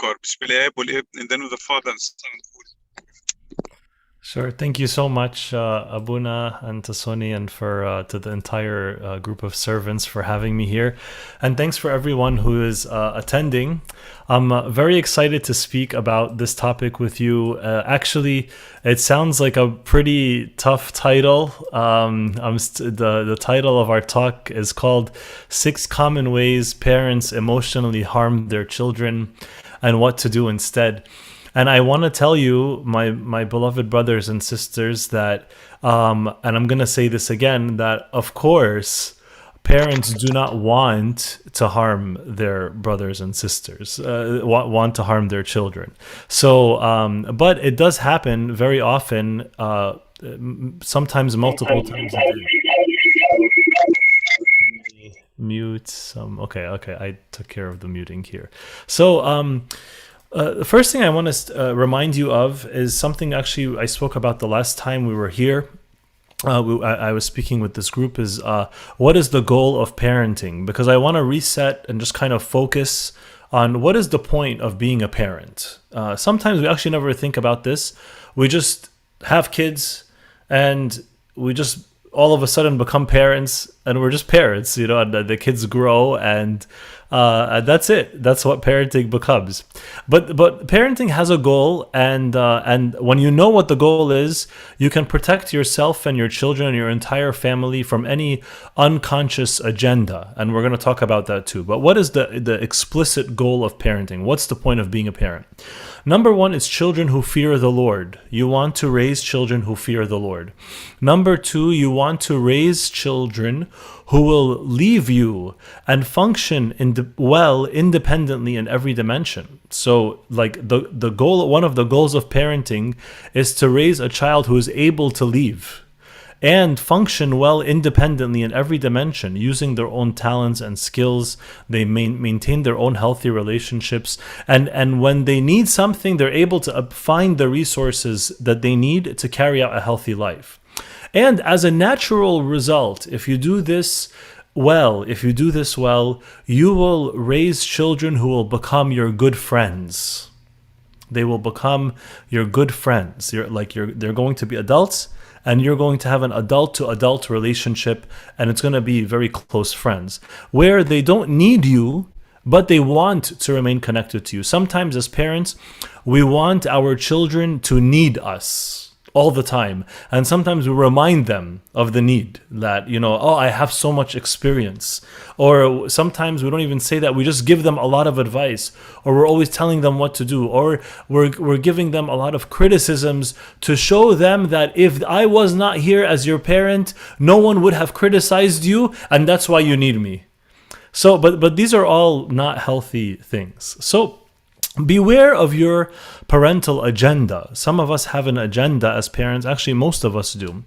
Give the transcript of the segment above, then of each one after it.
Makkar. Bismillah, and then with the Father and Son and the Holy Sure. Thank you so much, Abuna and Tasoni, and for to the entire group of servants for having me here, and thanks for everyone who is attending. I'm very excited to speak about this topic with you. Actually, it sounds like a pretty tough title. The title of our talk is called Six Common Ways Parents Emotionally Harm Their Children and What to Do Instead. And I want to tell you, my beloved brothers and sisters, that, and I'm going to say this again, that of course, parents do not want to harm their brothers and sisters, want to harm their children. So, but it does happen very often, sometimes multiple times a day. Mute some. Okay, I took care of the muting here. So, the first thing I want to remind you of is something actually I spoke about the last time we were here. I was speaking with this group is what is the goal of parenting? Because I want to reset and just kind of focus on what is the point of being a parent. Sometimes we actually never think about this. We just have kids and we just all of a sudden become parents and we're just parents, and the kids grow and that's it. That's what parenting becomes. But parenting has a goal, and when you know what the goal is, you can protect yourself and your children and your entire family from any unconscious agenda. And we're going to talk about that too. But what is the explicit goal of parenting? What's the point of being a parent? Number one is children who fear the Lord. You want to raise children who fear the Lord. Number two, you want to raise children who will leave you and function well independently in every dimension. So, like the goal, one of the goals of parenting is to raise a child who is able to leave and function well independently in every dimension, using their own talents and skills. They maintain their own healthy relationships, and when they need something, they're able to find the resources that they need to carry out a healthy life. And as a natural result, if you do this well, you will raise children who will become your good friends. They will become your good friends. They're going to be adults, and you're going to have an adult to adult relationship, and it's going to be very close friends where they don't need you, but they want to remain connected to you. Sometimes as parents, we want our children to need us all the time, and sometimes we remind them of the need that, oh, I have so much experience. Or sometimes we don't even say that, we just give them a lot of advice, or we're always telling them what to do, or we're giving them a lot of criticisms to show them that if I was not here as your parent, no one would have criticized you, and that's why you need me. So but these are all not healthy things. So beware of your parental agenda. Some of us have an agenda as parents. Actually, most of us do.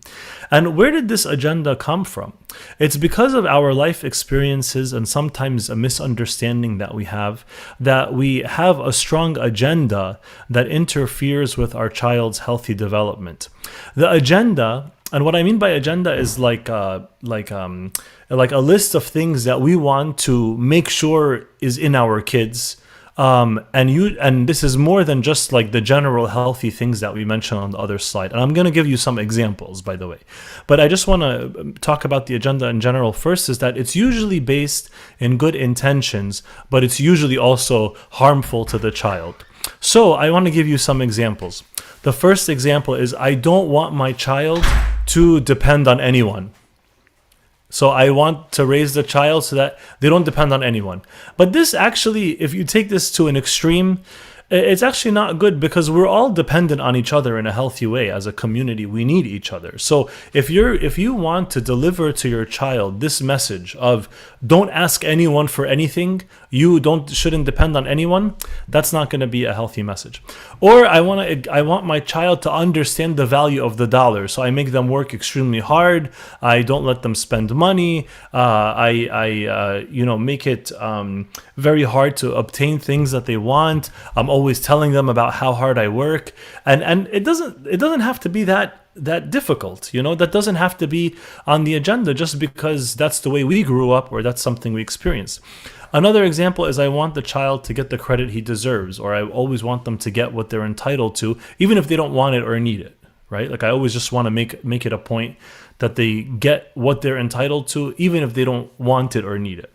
And where did this agenda come from? It's because of our life experiences and sometimes a misunderstanding that we have a strong agenda that interferes with our child's healthy development. The agenda, and what I mean by agenda is like a list of things that we want to make sure is in our kids. And this is more than just like the general healthy things that we mentioned on the other slide. And I'm going to give you some examples, by the way. But I just want to talk about the agenda in general. First is that it's usually based in good intentions, but it's usually also harmful to the child. So I want to give you some examples. The first example is, I don't want my child to depend on anyone. So I want to raise the child so that they don't depend on anyone. But this actually, if you take this to an extreme, it's actually not good, because we're all dependent on each other in a healthy way. As a community, we need each other. So if you want to deliver to your child this message of don't ask anyone for anything, you shouldn't depend on anyone, that's not going to be a healthy message. Or I want my child to understand the value of the dollar, so I make them work extremely hard. I don't let them spend money. I make it very hard to obtain things that they want. I'm always telling them about how hard I work, and it doesn't have to be that difficult. That doesn't have to be on the agenda just because that's the way we grew up or that's something we experienced. Another example is I want the child to get the credit he deserves, or I always want them to get what they're entitled to, even if they don't want it or need it, right? Like I always just want to make it a point that they get what they're entitled to, even if they don't want it or need it.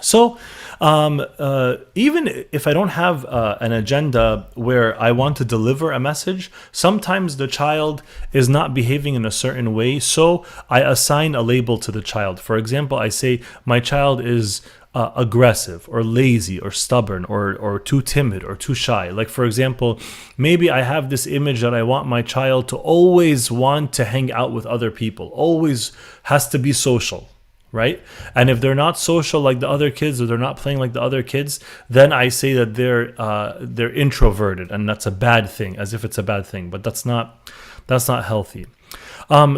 So even if I don't have an agenda where I want to deliver a message, sometimes the child is not behaving in a certain way, so I assign a label to the child. For example, I say my child is aggressive or lazy or stubborn or too timid or too shy. Like, for example, maybe I have this image that I want my child to always want to hang out with other people, always has to be social, right? And if they're not social like the other kids, or they're not playing like the other kids, then I say that they're introverted, and that's a bad thing, as if it's a bad thing. But that's not healthy.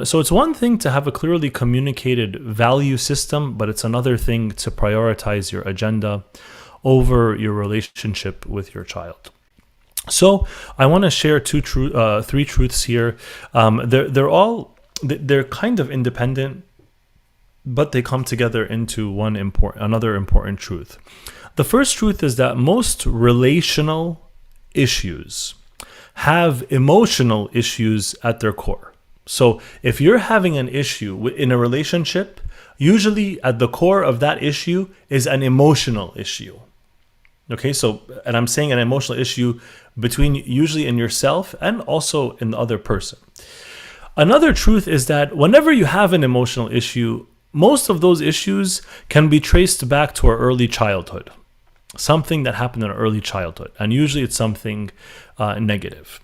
So it's one thing to have a clearly communicated value system, but it's another thing to prioritize your agenda over your relationship with your child. So I want to share three truths here. They're kind of independent, but they come together into another important truth. The first truth is that most relational issues have emotional issues at their core. So if you're having an issue in a relationship, usually at the core of that issue is an emotional issue. Okay, so, and I'm saying an emotional issue between usually in yourself and also in the other person. Another truth is that whenever you have an emotional issue, most of those issues can be traced back to our early childhood, something that happened in our early childhood, and usually it's something negative.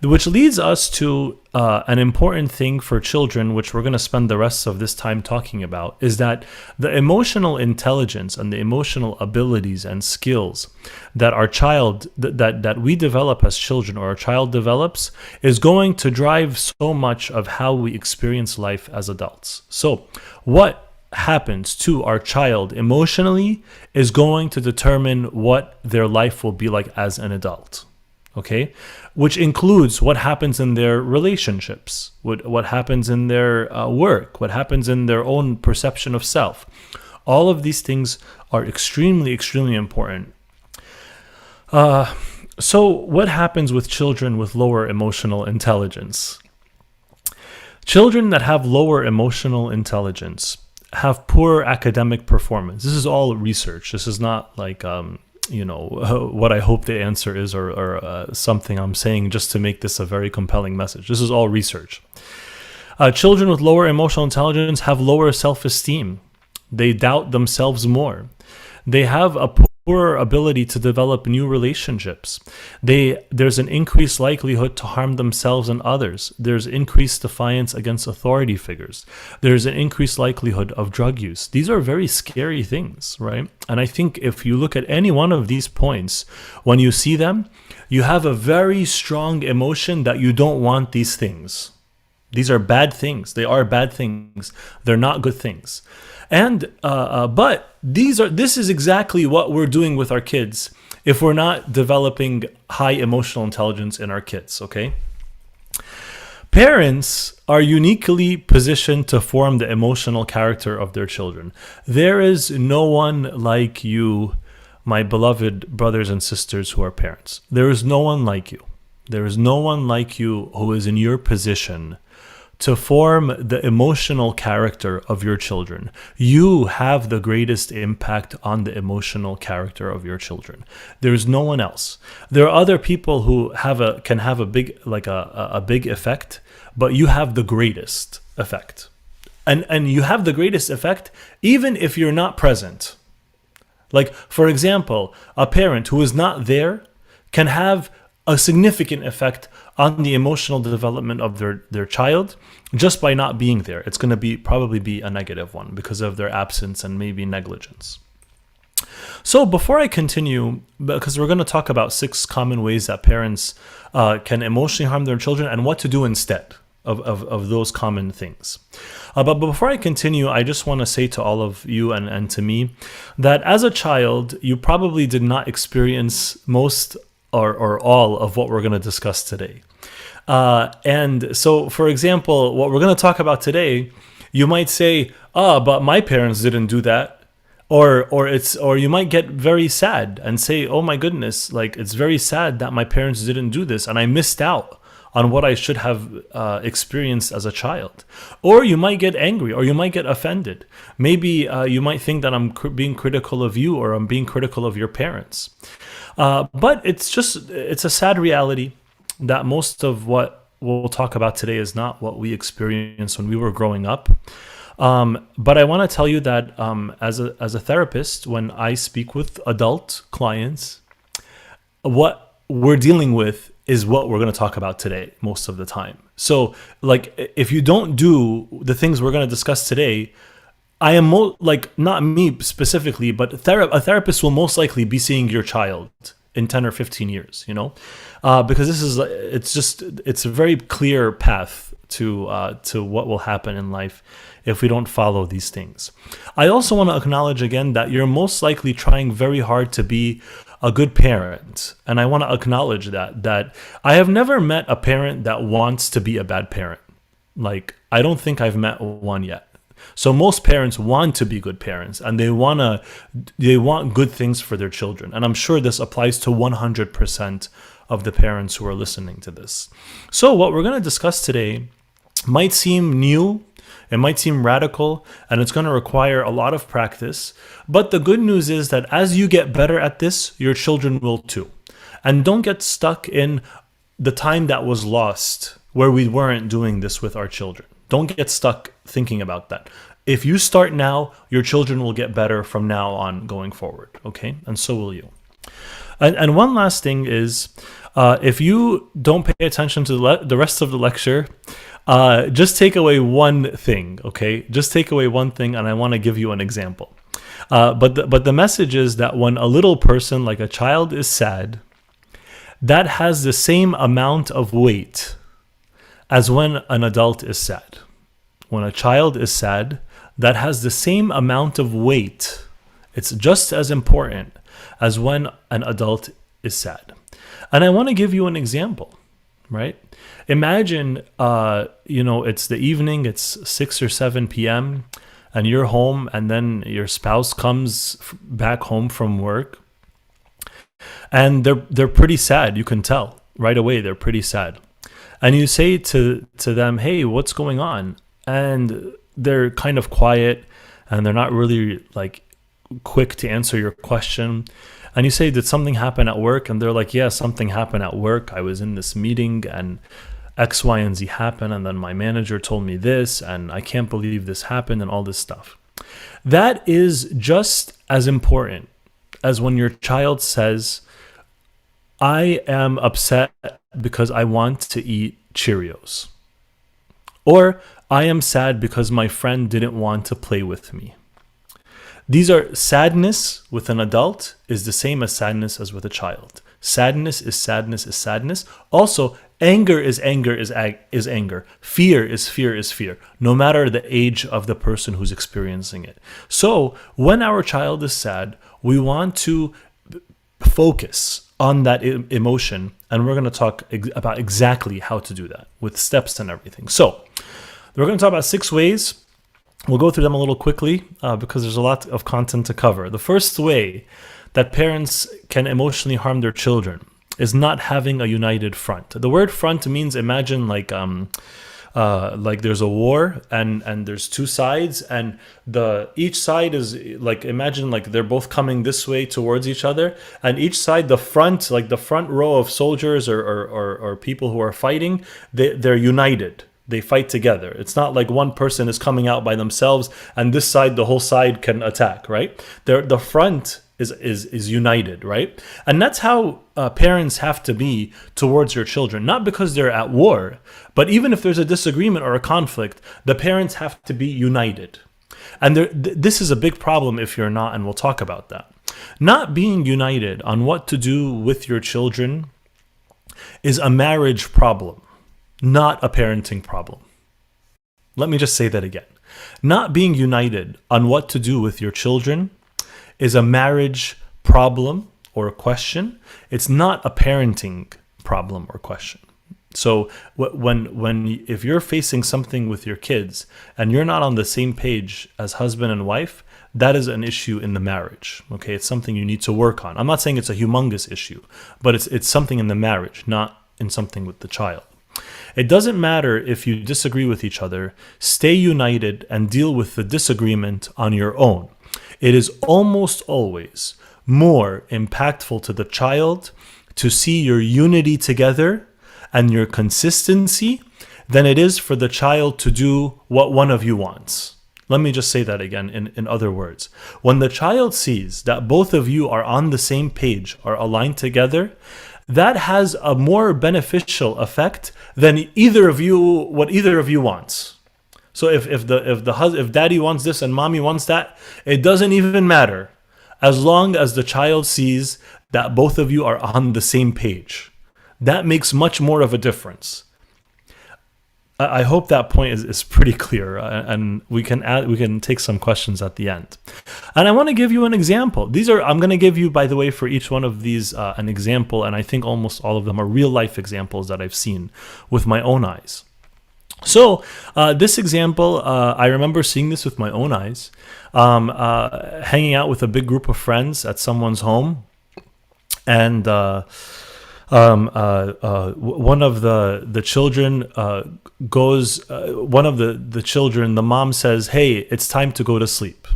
Which leads us to an important thing for children, which we're going to spend the rest of this time talking about, is that the emotional intelligence and the emotional abilities and skills that our child, that we develop as children, or our child develops, is going to drive so much of how we experience life as adults. So what happens to our child emotionally is going to determine what their life will be like as an adult. Okay, which includes what happens in their relationships, what happens in their work, what happens in their own perception of self. All of these things are extremely, extremely important. So what happens with children with lower emotional intelligence? Children that have lower emotional intelligence have poor academic performance. This is all research. This is not like what I hope the answer is, or something I'm saying just to make this a very compelling message. This is all research. Children with lower emotional intelligence have lower self-esteem. They doubt themselves more. They have a poor ability to develop new relationships. There's an increased likelihood to harm themselves and others. There's increased defiance against authority figures. There's an increased likelihood of drug use. These are very scary things, right? And I think if you look at any one of these points, when you see them, you have a very strong emotion that you don't want these things. These are bad things. They are bad things. They're not good things. And but this is exactly what we're doing with our kids if we're not developing high emotional intelligence in our kids, okay? Parents are uniquely positioned to form the emotional character of their children. There is no one like you, my beloved brothers and sisters who are parents. There is no one like you. There is no one like you who is in your position to form the emotional character of your children. You have the greatest impact on the emotional character of your children. There is no one else. There are other people who can have a big effect, but you have the greatest effect. And you have the greatest effect even if you're not present. Like, for example, a parent who is not there can have a significant effect on the emotional development of their child just by not being there. It's going to probably be a negative one because of their absence and maybe negligence. So before I continue, because we're going to talk about 6 common ways that parents can emotionally harm their children and what to do instead of those common things. But before I continue, I just want to say to all of you and to me that as a child, you probably did not experience most or all of what we're going to discuss today. And so, for example, what we're going to talk about today, you might say, but my parents didn't do that. or you might get very sad and say, oh my goodness, like it's very sad that my parents didn't do this and I missed out on what I should have experienced as a child. Or you might get angry, or you might get offended. Maybe you might think that I'm being critical of you, or I'm being critical of your parents. But it's a sad reality that most of what we'll talk about today is not what we experienced when we were growing up. But I want to tell you that as a therapist, when I speak with adult clients, what we're dealing with is what we're going to talk about today most of the time. So, like, if you don't do the things we're going to discuss today, I am not me specifically, but a therapist will most likely be seeing your child in 10 or 15 years, because it's a very clear path to what will happen in life if we don't follow these things. I also want to acknowledge again that you're most likely trying very hard to be a good parent. And I want to acknowledge that I have never met a parent that wants to be a bad parent. Like, I don't think I've met one yet. So most parents want to be good parents, and they want good things for their children. And I'm sure this applies to 100% of the parents who are listening to this. So what we're going to discuss today might seem new, it might seem radical, and it's going to require a lot of practice. But the good news is that as you get better at this, your children will too. And don't get stuck in the time that was lost where we weren't doing this with our children. Don't get stuck thinking about that. If you start now, your children will get better from now on going forward, okay? And so will you. And one last thing is, if you don't pay attention to the rest of the lecture, just take away one thing, okay? Just take away one thing, and I want to give you an example. But the message is that when a little person, like a child, is sad, that has the same amount of weight as when an adult is sad. When a child is sad, that has the same amount of weight. It's just as important as when an adult is sad. And I want to give you an example, right? Imagine, it's the evening, it's 6 or 7 p.m., and you're home, and then your spouse comes back home from work, and they're pretty sad. You can tell right away they're pretty sad. And you say to them, hey, what's going on? And they're kind of quiet, and they're not really like quick to answer your question. And you say, did something happen at work? And they're like, yeah, something happened at work. I was in this meeting and X, Y, and Z happened. And then my manager told me this, and I can't believe this happened, and all this stuff. That is just as important as when your child says, I am upset because I want to eat Cheerios. Or I am sad because my friend didn't want to play with me. These are sadness with an adult is the same as sadness as with a child. Sadness is sadness is sadness. Also, anger is anger is anger. Fear is fear is fear, no matter the age of the person who's experiencing it. So when our child is sad, we want to focus on that emotion, and we're going to talk about exactly how to do that with steps and everything. So we're going to talk about 6 ways. We'll go through them a little quickly because there's a lot of content to cover. The first way that parents can emotionally harm their children is not having a united front. The word front means, imagine like there's a war and there's 2 sides, and each side is like, imagine like they're both coming this way towards each other, and each side, the front row of soldiers or people who are fighting, they're united. They fight together. It's not like one person is coming out by themselves and this side, the whole side can attack, right? The front is united, right? And that's how parents have to be towards your children, not because they're at war, but even if there's a disagreement or a conflict, the parents have to be united. And this is a big problem if you're not, and we'll talk about that. Not being united on what to do with your children is a marriage problem, not a parenting problem. Let me just say that again. Not being united on what to do with your children is a marriage problem or a question. It's not a parenting problem or question. So if you're facing something with your kids and you're not on the same page as husband and wife, that is an issue in the marriage. Okay, it's something you need to work on. I'm not saying it's a humongous issue, but it's something in the marriage, not in something with the child. It doesn't matter if you disagree with each other. Stay united and deal with the disagreement on your own. It is almost always more impactful to the child to see your unity together and your consistency than it is for the child to do what one of you wants. Let me just say that again in other words. When the child sees that both of you are on the same page, are aligned together, that has a more beneficial effect than what either of you wants. So if daddy wants this and mommy wants that, it doesn't even matter, as long as the child sees that both of you are on the same page. That makes much more of a difference. I hope that point is pretty clear, and we can take some questions at the end. And I want to give you an example. I'm going to give you, by the way, for each one of these an example, and I think almost all of them are real life examples that I've seen with my own eyes. So this example, I remember seeing this with my own eyes, hanging out with a big group of friends at someone's home, and one of the children goes. One of the children, the mom says, "Hey, it's time to go to sleep.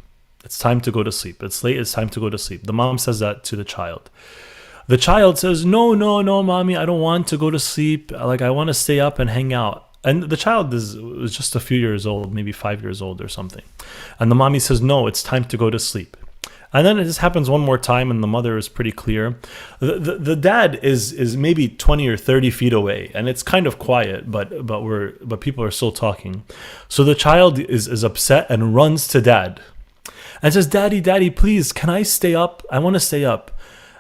It's time to go to sleep. It's late. It's time to go to sleep." The mom says that to the child. The child says, "No, mommy, I don't want to go to sleep. Like, I want to stay up and hang out." And the child was just a few years old, maybe 5 years old or something. And the mommy says, "No, it's time to go to sleep." And then this happens one more time, and the mother is pretty clear. The dad is maybe 20 or 30 feet away, and it's kind of quiet, but people are still talking. So the child is upset and runs to dad and says, Daddy, please, can I stay up? I want to stay up."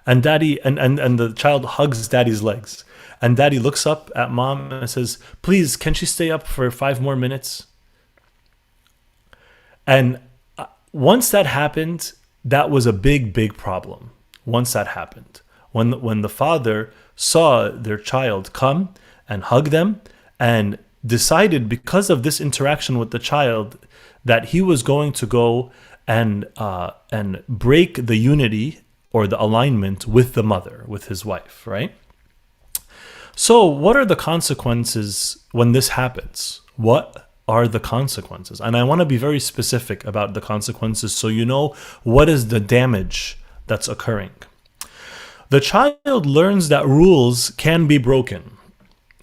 And daddy and the child hugs daddy's legs. And daddy looks up at mom and says, "Please, can she stay up for 5 more minutes?" And once that happened, that was a big problem. Once that happened, when the father saw their child come and hug them, and decided, because of this interaction with the child, that he was going to go and break the unity or the alignment with the mother, with his wife, right? So what are the consequences when this happens? What are the consequences? And I want to be very specific about the consequences so you know what is the damage that's occurring. The child learns that rules can be broken.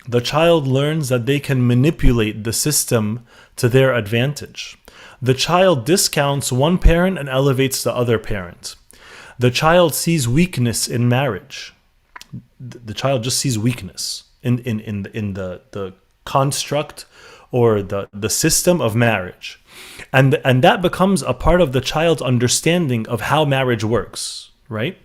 The child learns that they can manipulate the system to their advantage. The child discounts one parent and elevates the other parent. The child sees weakness in marriage. The child just sees weakness in the construct or the system of marriage. And that becomes a part of the child's understanding of how marriage works, right?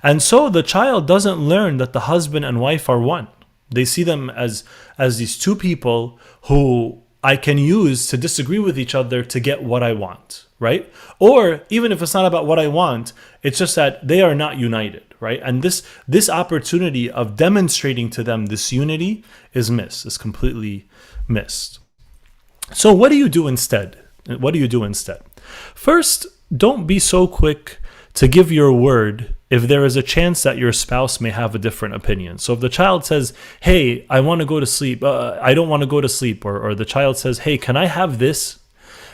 And so the child doesn't learn that the husband and wife are one. They see them as these two people who I can use to disagree with each other to get what I want, right? Or even if it's not about what I want, it's just that they are not united, right? And this opportunity of demonstrating to them this unity is completely missed. So what do you do instead? First, don't be so quick to give your word if there is a chance that your spouse may have a different opinion. So if the child says, "Hey, I want to go to sleep. I don't want to go to sleep," or the child says, "Hey, can I have this?"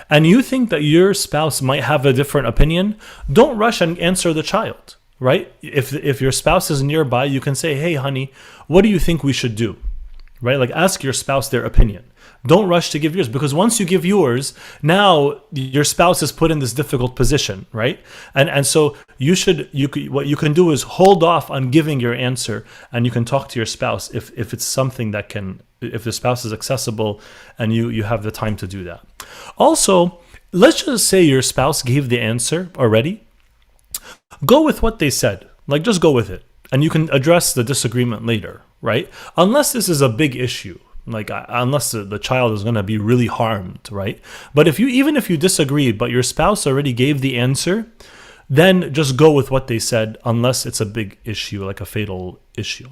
and you think that your spouse might have a different opinion, don't rush and answer the child, right? If your spouse is nearby, you can say, "Hey, honey, what do you think we should do?" Right? Like, ask your spouse their opinion. Don't rush to give yours, because once you give yours, now your spouse is put in this difficult position, right? And so what you can do is hold off on giving your answer, and you can talk to your spouse if it's something if the spouse is accessible and you have the time to do that. Also, let's just say your spouse gave the answer already. Go with what they said. Like, just go with it, and you can address the disagreement later, right? Unless this is a big issue. Like, unless the child is going to be really harmed, right? But even if you disagree, but your spouse already gave the answer, then just go with what they said, unless it's a big issue, like a fatal issue.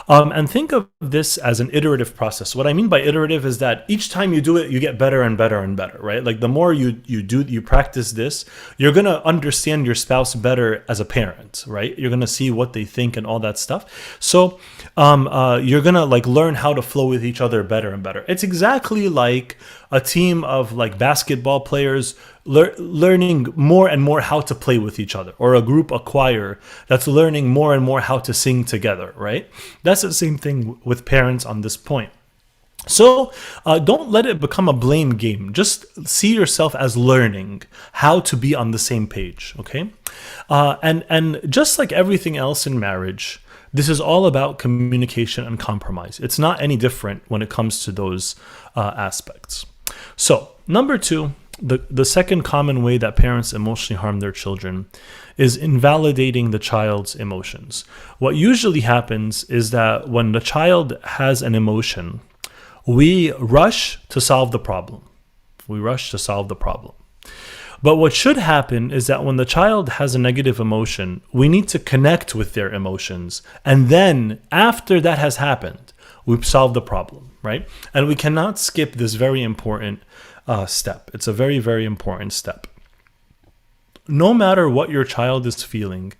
And think of this as an iterative process. What I mean by iterative is that each time you do it, you get better and better and better, right? Like the more you practice this, you're going to understand your spouse better as a parent, right? You're going to see what they think and all that stuff. So you're going to like learn how to flow with each other better and better. It's exactly like a team of like basketball players learning more and more how to play with each other, or a choir that's learning more and more how to sing together, right? That's the same thing with parents on this point. So don't let it become a blame game. Just see yourself as learning how to be on the same page, okay? And just like everything else in marriage, this is all about communication and compromise. It's not any different when it comes to those aspects. So, number 2, the second common way that parents emotionally harm their children is invalidating the child's emotions. What usually happens is that when the child has an emotion, we rush to solve the problem. But what should happen is that when the child has a negative emotion, we need to connect with their emotions. And then after that has happened, we've solved the problem, right? And we cannot skip this very important step. It's a very, very important step. No matter what your child is feeling,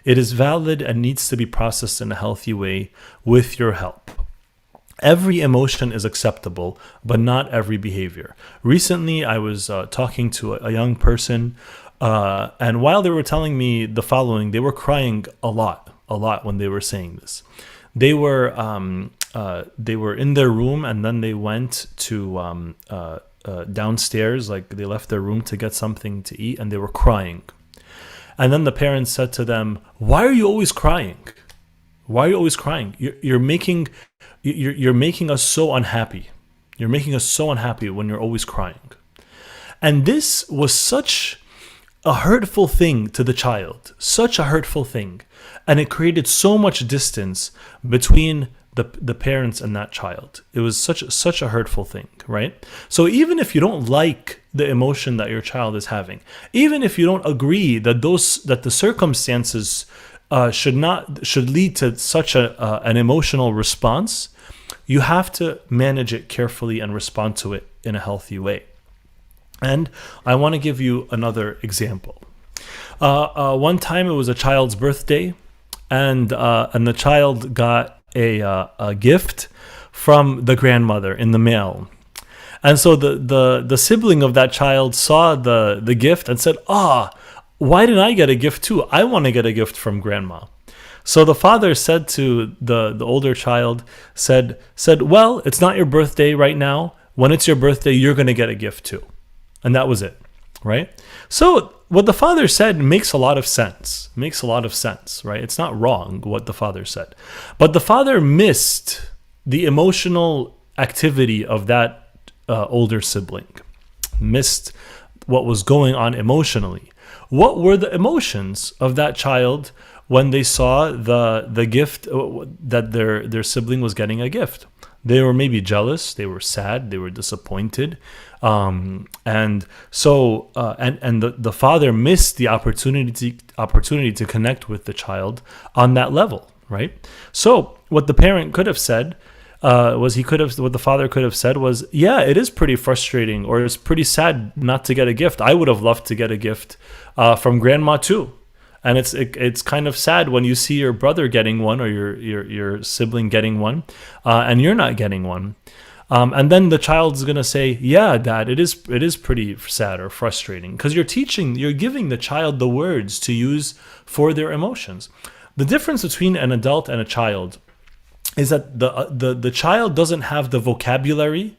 it is valid and needs to be processed in a healthy way with your help. Every emotion is acceptable, but not every behavior. Recently, I was talking to a young person, and while they were telling me the following, they were crying a lot when they were saying this. They were in their room, and then they went to downstairs, like they left their room to get something to eat, and they were crying. And then the parents said to them, "Why are you always crying? Why are you always crying? You're making us so unhappy. You're making us so unhappy when you're always crying." And this was such a hurtful thing to the child, such a hurtful thing. And it created so much distance between the parents and that child. It was such a hurtful thing, right? So even if you don't like the emotion that your child is having, even if you don't agree that the circumstances should lead to such an emotional response, you have to manage it carefully and respond to it in a healthy way. And I want to give you another example. One time it was a child's birthday, and the child got a gift from the grandmother in the mail. And so the sibling of that child saw the gift and said, "Why didn't I get a gift too? I want to get a gift from grandma." So the father said to the older child, said, "Well, it's not your birthday right now. When it's your birthday, you're going to get a gift too." And that was it, right? So what the father said makes a lot of sense. Right? It's not wrong what the father said. But the father missed the emotional activity of that older sibling, missed what was going on emotionally. What were the emotions of that child when they saw the gift that their sibling was getting a gift? They were maybe jealous, they were sad, they were disappointed, and so the father missed the opportunity to connect with the child on that level, right? So what the parent could have said what the father could have said was, "Yeah, it is pretty frustrating, or it's pretty sad not to get a gift. I would have loved to get a gift from grandma too. And it's kind of sad when you see your brother getting one, or your sibling getting one, and you're not getting one." And then the child's gonna say, "Yeah, Dad, it is pretty sad or frustrating," because you're giving the child the words to use for their emotions. The difference between an adult and a child is that the child doesn't have the vocabulary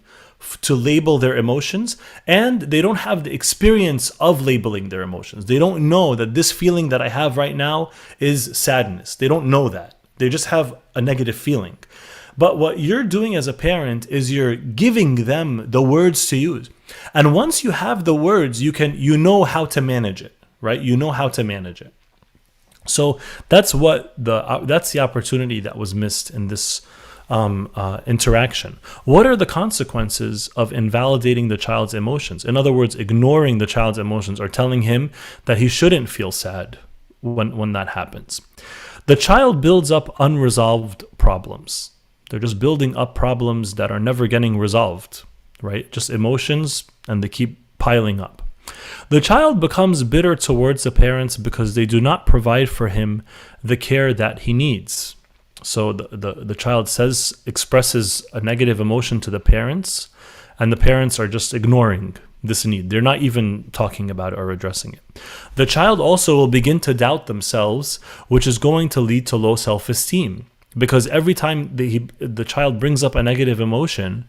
to label their emotions, and they don't have the experience of labeling their emotions. They don't know that this feeling that I have right now is sadness. They don't know that. They just have a negative feeling. But what you're doing as a parent is you're giving them the words to use. And once you have the words, you know how to manage it, right? You know how to manage it. So that's the opportunity that was missed in this interaction. What are the consequences of invalidating the child's emotions? In other words, ignoring the child's emotions, or telling him that he shouldn't feel sad when that happens. The child builds up unresolved problems. They're just building up problems that are never getting resolved, right? Just emotions, and they keep piling up. The child becomes bitter towards the parents because they do not provide for him the care that he needs. So the child expresses a negative emotion to the parents, and the parents are just ignoring this need. They're not even talking about it or addressing it. The child also will begin to doubt themselves, which is going to lead to low self-esteem. Because every time the child brings up a negative emotion,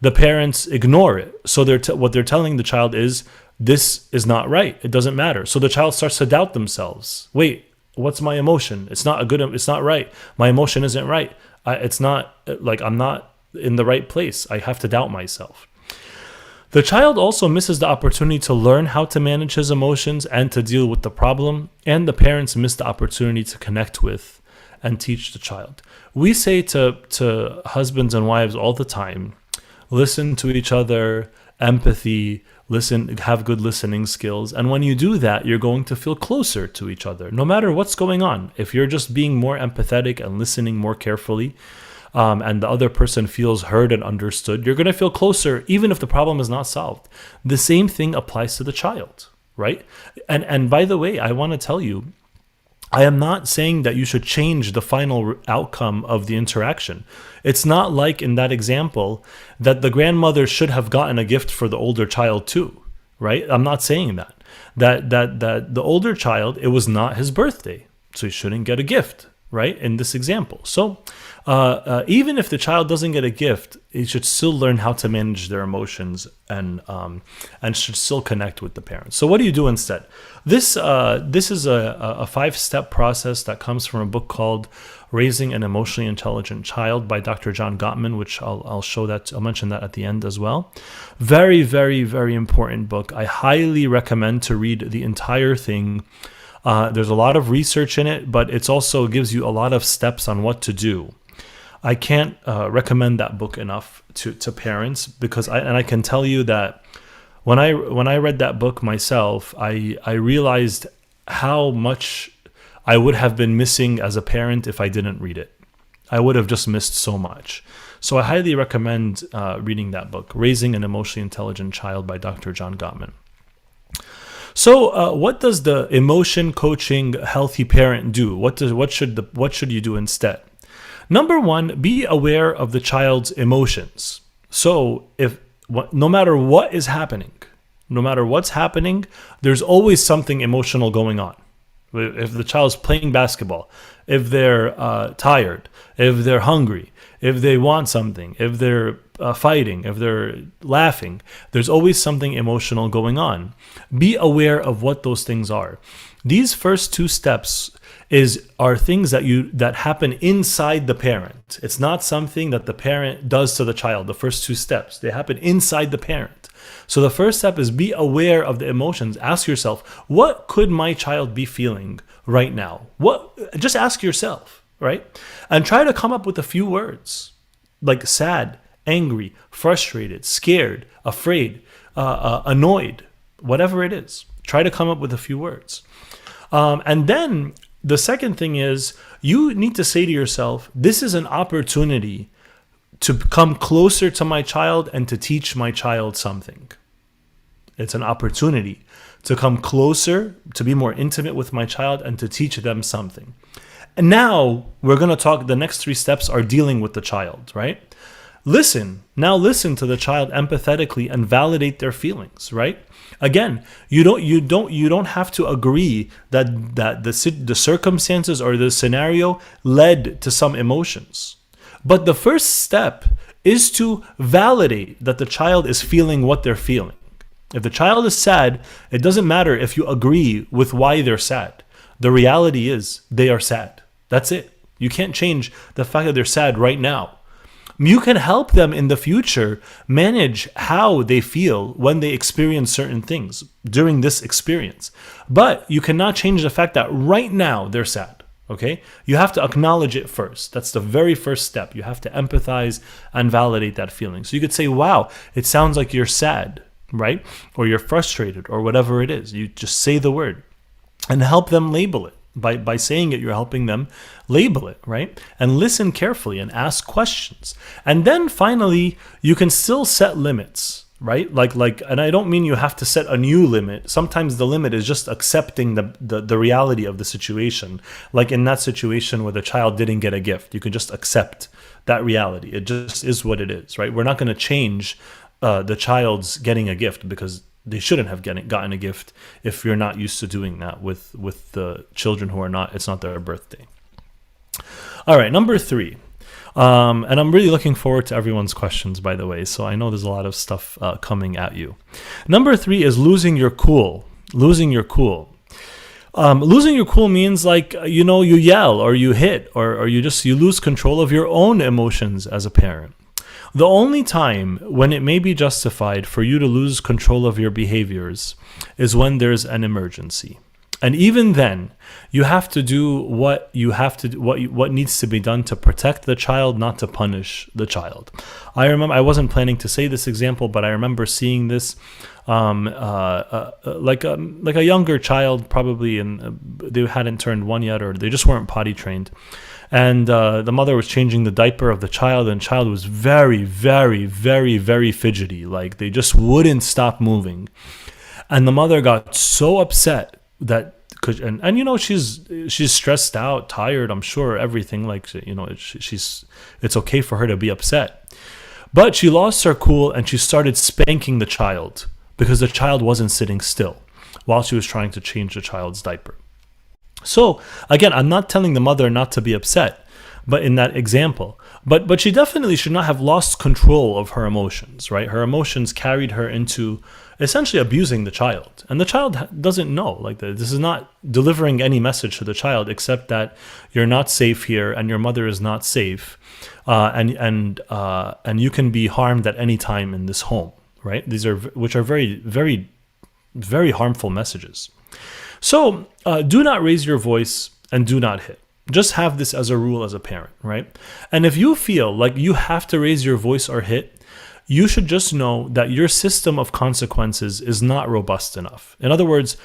the parents ignore it. So what they're telling the child is, this is not right. It doesn't matter. So the child starts to doubt themselves. Wait, what's my emotion? It's not right. My emotion isn't right. It's not like I'm not in the right place. I have to doubt myself. The child also misses the opportunity to learn how to manage his emotions and to deal with the problem, and the parents miss the opportunity to connect with and teach the child. We say to husbands and wives all the time, listen to each other, empathy, listen, have good listening skills. And when you do that, you're going to feel closer to each other, no matter what's going on. If you're just being more empathetic and listening more carefully, and the other person feels heard and understood, you're going to feel closer, even if the problem is not solved. The same thing applies to the child, right? And by the way, I want to tell you, I am not saying that you should change the final outcome of the interaction. It's not like in that example that the grandmother should have gotten a gift for the older child too, right? I'm not saying that. That the older child, it was not his birthday, so he shouldn't get a gift, right? In this example. So even if the child doesn't get a gift, he should still learn how to manage their emotions and should still connect with the parents. So what do you do instead? This is a 5-step process that comes from a book called Raising an Emotionally Intelligent Child by Dr. John Gottman, which I'll mention that at the end as well. Very, very, very important book. I highly recommend to read the entire thing. There's a lot of research in it, but it also gives you a lot of steps on what to do. I can't recommend that book enough to parents, because I can tell you that when I read that book myself, I realized how much I would have been missing as a parent if I didn't read it. I would have just missed so much. So I highly recommend reading that book, Raising an Emotionally Intelligent Child by Dr. John Gottman. So what does the emotion coaching healthy parent do? What should you do instead? Number 1, be aware of the child's emotions. So no matter what is happening, no matter what's happening, there's always something emotional going on. If the child's playing basketball, if they're tired, if they're hungry, if they want something, if they're fighting, if they're laughing, there's always something emotional going on. Be aware of what those things are. These first 2 steps are things that happen inside the parent. It's not something that the parent does to the child. The first 2 steps, they happen inside the parent. So the first step is be aware of the emotions. Ask yourself, what could my child be feeling right now? Just ask yourself, right? And try to come up with a few words like sad, angry, frustrated, scared, afraid, annoyed, whatever it is. Try to come up with a few words. And then the second thing is you need to say to yourself, this is an opportunity to come closer to my child and to teach my child something. It's an opportunity to come closer, to be more intimate with my child and to teach them something. And now we're going to talk, the next 3 steps are dealing with the child, right? Listen to the child empathetically and validate their feelings, right? Again, you don't have to agree that the circumstances or the scenario led to some emotions. But the first step is to validate that the child is feeling what they're feeling. If the child is sad, it doesn't matter if you agree with why they're sad. The reality is they are sad. That's it. You can't change the fact that they're sad right now. You can help them in the future manage how they feel when they experience certain things during this experience. But you cannot change the fact that right now they're sad, okay? You have to acknowledge it first. That's the very first step. You have to empathize and validate that feeling. So you could say, wow, it sounds like you're sad, right? Or you're frustrated or whatever it is. You just say the word and help them label it. By saying it, you're helping them label it, right? And listen carefully and ask questions. And then finally, you can still set limits, right? And I don't mean you have to set a new limit. Sometimes the limit is just accepting the reality of the situation. Like in that situation where the child didn't get a gift, you can just accept that reality. It just is what it is, right? We're not going to change the child's getting a gift because they shouldn't have gotten a gift if you're not used to doing that with the children who are not, it's not their birthday. All right, number 3. And I'm really looking forward to everyone's questions, by the way. So I know there's a lot of stuff coming at you. Number 3 is losing your cool. Losing your cool. Losing your cool means you yell or you hit or you lose control of your own emotions as a parent. The only time when it may be justified for you to lose control of your behaviors is when there's an emergency. And even then, you have to do what needs to be done to protect the child, not to punish the child. I remember, I wasn't planning to say this example, but I remember seeing this like a younger child, probably, and they hadn't turned 1 yet, or they just weren't potty trained. And the mother was changing the diaper of the child, and the child was very, very, very, very fidgety. Like they just wouldn't stop moving. And the mother got so upset that, she's stressed out, tired, I'm sure, everything. It's okay for her to be upset. But she lost her cool and she started spanking the child because the child wasn't sitting still while she was trying to change the child's diaper. So again, I'm not telling the mother not to be upset, but in that example, but she definitely should not have lost control of her emotions, right? Her emotions carried her into essentially abusing the child, and the child doesn't know. This is not delivering any message to the child except that you're not safe here and your mother is not safe, and you can be harmed at any time in this home, right? Which are very, very, very harmful messages. So do not raise your voice and do not hit. Just have this as a rule as a parent, right? And if you feel like you have to raise your voice or hit, you should just know that your system of consequences is not robust enough. In other words,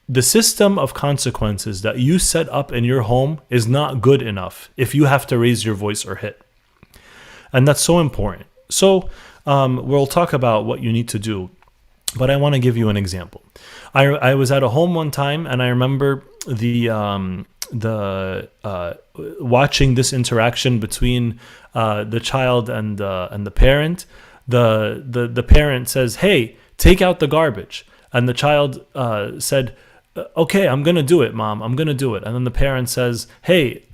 the system of consequences that you set up in your home is not good enough if you have to raise your voice or hit. And that's so important. So we'll talk about what you need to do, but I want to give you an example. I was at a home one time, and I remember watching this interaction between the child and the parent. The parent says, "Hey, take out the garbage," and the child said, "Okay, I'm gonna do it, Mom. I'm gonna do it." And then the parent says, "Hey,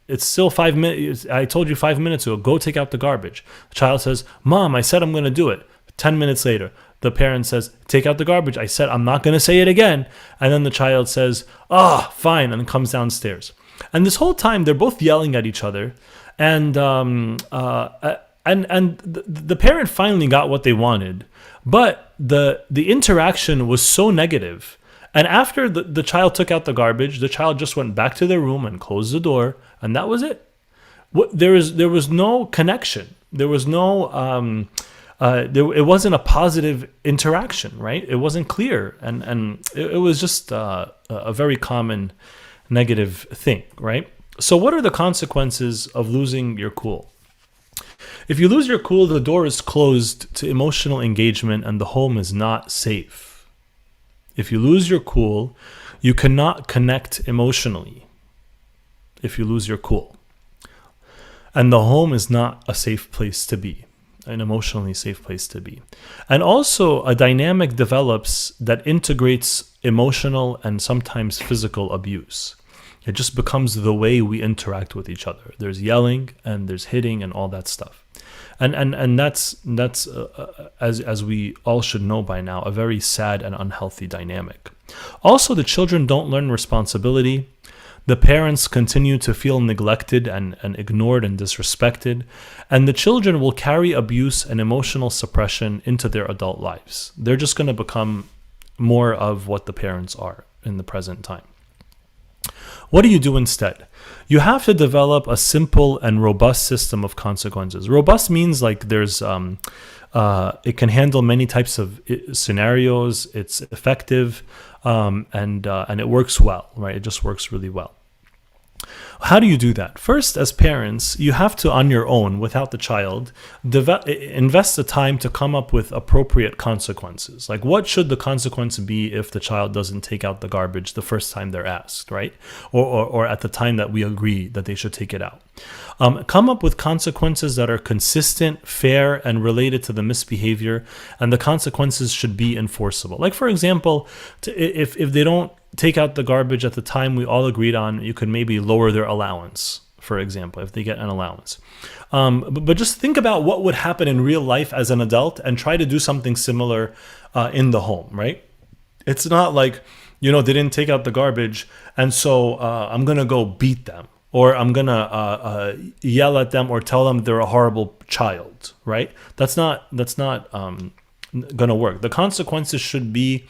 it's still 5 minutes. I told you 5 minutes ago. Go take out the garbage." The child says, "Mom, I said I'm gonna do it." 10 minutes later, the parent says, "Take out the garbage. I said I'm not going to say it again." And then the child says, fine, and comes downstairs. And this whole time, they're both yelling at each other. And the parent finally got what they wanted. But the interaction was so negative. And after the child took out the garbage, the child just went back to their room and closed the door. And that was it. There was no connection. There was no... it wasn't a positive interaction, right? It wasn't clear, and it was just a very common negative thing, right? So what are the consequences of losing your cool? If you lose your cool, the door is closed to emotional engagement and the home is not safe. If you lose your cool, you cannot connect emotionally. If you lose your cool. And the home is not a safe place to be. An emotionally safe place to be. And also a dynamic develops that integrates emotional and sometimes physical abuse. It just becomes the way we interact with each other. There's yelling and there's hitting and all that stuff. And that's as we all should know by now, a very sad and unhealthy dynamic. Also, the children don't learn responsibility. The parents continue to feel neglected and ignored and disrespected, and the children will carry abuse and emotional suppression into their adult lives. They're just going to become more of what the parents are in the present time. What do you do instead? You have to develop a simple and robust system of consequences. Robust means like there's it can handle many types of scenarios. It's effective, and it works well, right? It just works really well. How do you do that? First, as parents, you have to, on your own, without the child, invest the time to come up with appropriate consequences. Like, what should the consequence be if the child doesn't take out the garbage the first time they're asked, right? Or at the time that we agree that they should take it out. Come up with consequences that are consistent, fair, and related to the misbehavior, and the consequences should be enforceable. Like, for example, if they don't take out the garbage at the time we all agreed on, you could maybe lower their allowance, for example, if they get an allowance. But just think about what would happen in real life as an adult and try to do something similar in the home, right? It's not like, they didn't take out the garbage, and so I'm going to go beat them, or I'm going to yell at them or tell them they're a horrible child, right? That's not going to work. The consequences should be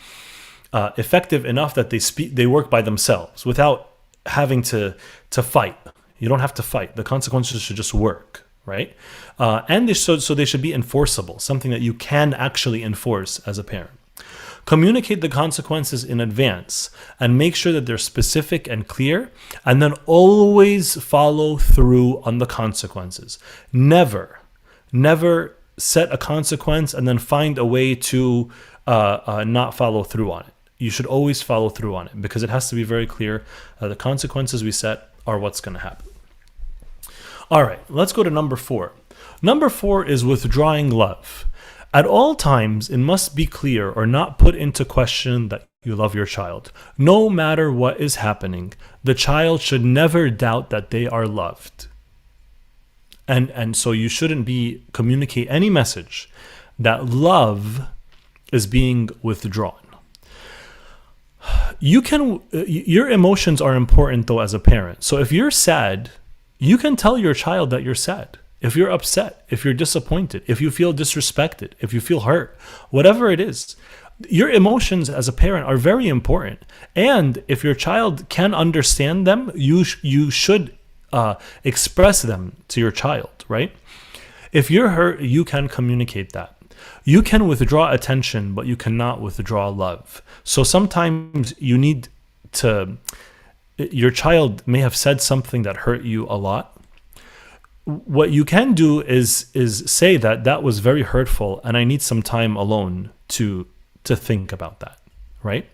effective enough that they work by themselves without having to fight. You don't have to fight. The consequences should just work, right? And so they should be enforceable, something that you can actually enforce as a parent. Communicate the consequences in advance and make sure that they're specific and clear, and then always follow through on the consequences. Never set a consequence and then find a way to not follow through on it. You should always follow through on it because it has to be very clear. The consequences we set are what's going to happen. All right, let's go to number 4. Number 4 is withdrawing love. At all times, it must be clear or not put into question that you love your child. No matter what is happening, the child should never doubt that they are loved. And so you shouldn't communicate any message that love is being withdrawn. Your emotions are important though as a parent. So if you're sad, you can tell your child that you're sad. If you're upset, if you're disappointed, if you feel disrespected, if you feel hurt, whatever it is, your emotions as a parent are very important. And if your child can understand them, you should express them to your child, right? If you're hurt, you can communicate that. You can withdraw attention, but you cannot withdraw love. So sometimes your child may have said something that hurt you a lot. What you can do is say that was very hurtful and I need some time alone to think about that, right?